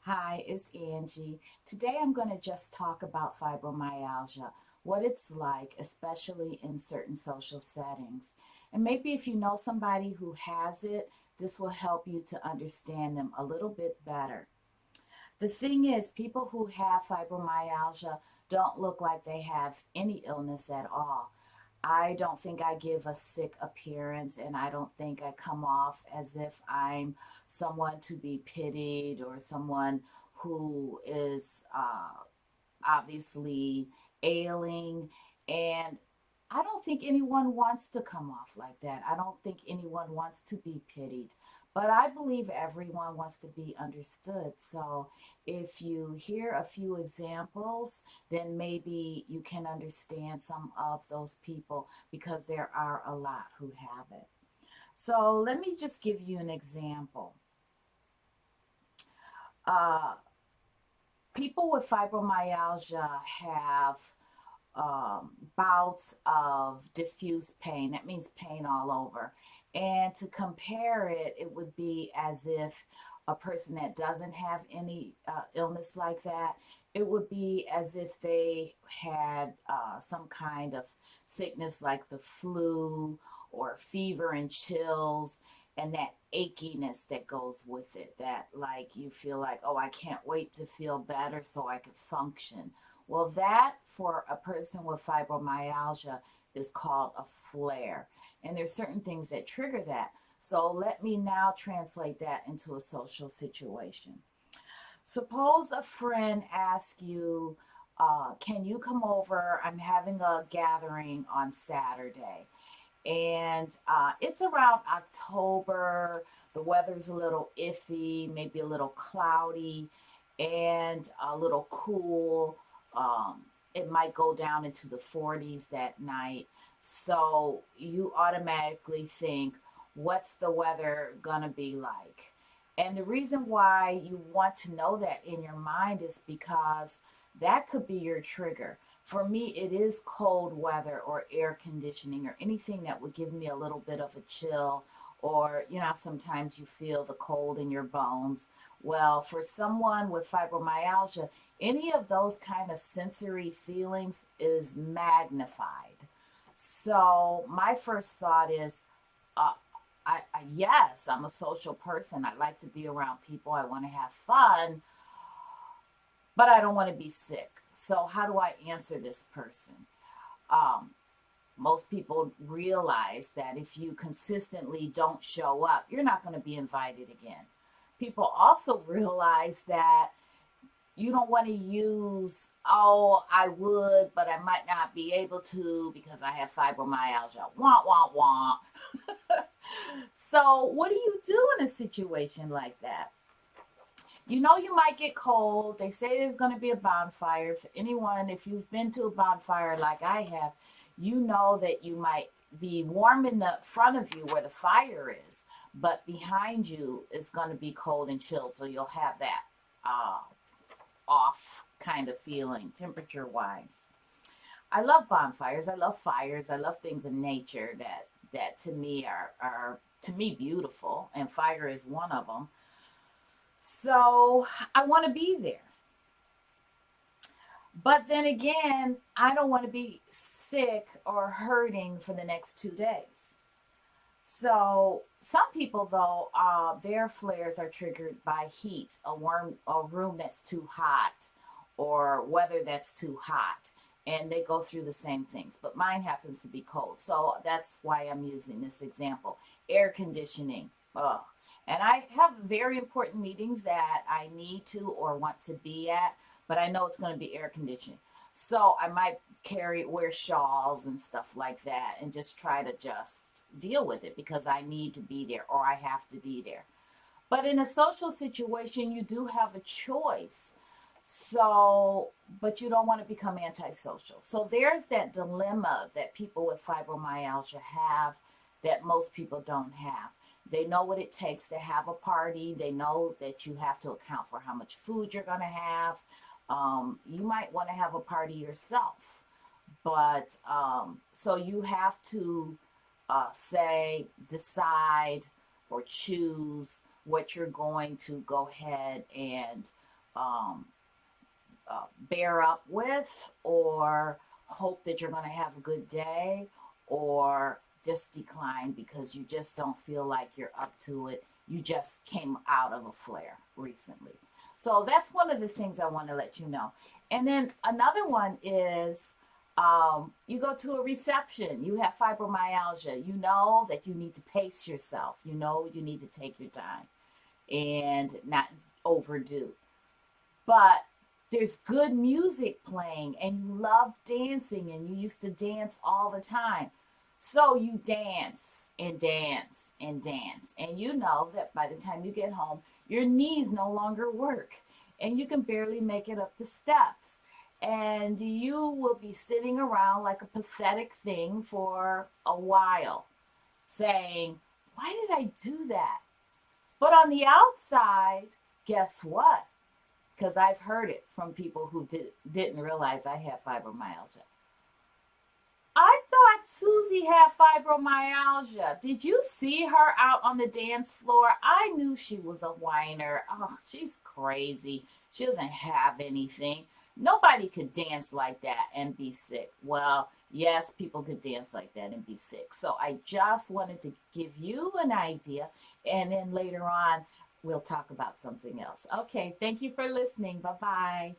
Hi, it's Angie. Today I'm going to just talk about fibromyalgia, what it's like, especially in certain social settings. And maybe if you know somebody who has it, this will help you to understand them a little bit better. The thing is, people who have fibromyalgia don't look like they have any illness at all. I don't think I give a sick appearance, and I don't think I come off as if I'm someone to be pitied or someone who is obviously ailing. And I don't think anyone wants to come off like that. I don't think anyone wants to be pitied. But I believe everyone wants to be understood. So if you hear a few examples, then maybe you can understand some of those people because there are a lot who have it. So let me just give you an example. Uh, People with fibromyalgia have bouts of diffuse pain. That means pain all over. And to compare it, it would be as if a person that doesn't have any illness like that, it would be as if they had some kind of sickness like the flu or fever and chills and that achiness that goes with it, that like you feel like, oh, I can't wait to feel better so I can function. Well, that for a person with fibromyalgia is called a flare. And there's certain things that trigger that. So let me now translate that into a social situation. Suppose a friend asks you, can you come over? I'm having a gathering on Saturday. And it's around October. The weather's a little iffy, maybe a little cloudy, and a little cool. It might go down into the 40s that night. So you automatically think, what's the weather gonna be like? And the reason why you want to know that in your mind is because that could be your trigger. For me, it is cold weather or air conditioning or anything that would give me a little bit of a chill, or, sometimes you feel the cold in your bones. Well, for someone with fibromyalgia, any of those kind of sensory feelings is magnified. So my first thought is, uh, yes, I'm a social person. I like to be around people. I want to have fun, but I don't want to be sick. So how do I answer this person? Um, Most people realize that if you consistently don't show up, you're not going to be invited again. People also realize that you don't want to use, oh, I would, but I might not be able to because I have fibromyalgia. Wah, wah, wah. So, what do you do in a situation like that? You know, you might get cold. They say there's going to be a bonfire. For anyone, if you've been to a bonfire like I have, you know that you might be warm in the front of you where the fire is, but behind you is going to be cold and chilled. So you'll have that uh, off kind of feeling temperature wise. I love bonfires. I love fires. I love things in nature that to me are to me beautiful, and fire is one of them. So I want to be there. But then again, I don't want to be sick or hurting for the next 2 days. So some people, though, their flares are triggered by heat, a room that's too hot, or weather that's too hot, and they go through the same things. But mine happens to be cold, so that's why I'm using this example. Air conditioning. Ugh. And I have very important meetings that I need to or want to be at, but I know it's going to be air conditioning. So I might wear shawls and stuff like that and just try to just deal with it because I need to be there or I have to be there. But in a social situation, you do have a choice. So, but you don't want to become antisocial. So there's that dilemma that people with fibromyalgia have that most people don't have. They know what it takes to have a party. They know that you have to account for how much food you're going to have. You might want to have a party yourself, but so you have to decide, or choose what you're going to go ahead and um, bear up with, or hope that you're going to have a good day, or just decline because you just don't feel like you're up to it. You just came out of a flare recently. So that's one of the things I want to let you know. And then another one is you go to a reception, you have fibromyalgia, you know that you need to pace yourself, you know you need to take your time and not overdo. But there's good music playing and you love dancing and you used to dance all the time. So you dance and dance and dance. And you know that by the time you get home, your knees no longer work and you can barely make it up the steps. And you will be sitting around like a pathetic thing for a while saying, why did I do that? But on the outside, guess what? Because I've heard it from people who didn't realize I had fibromyalgia. I thought Susie had fibromyalgia. Did you see her out on the dance floor? I knew she was a whiner. Oh, she's crazy. She doesn't have anything. Nobody could dance like that and be sick. Well, yes, people could dance like that and be sick. So I just wanted to give you an idea. And then later on, we'll talk about something else. Okay, thank you for listening. Bye bye.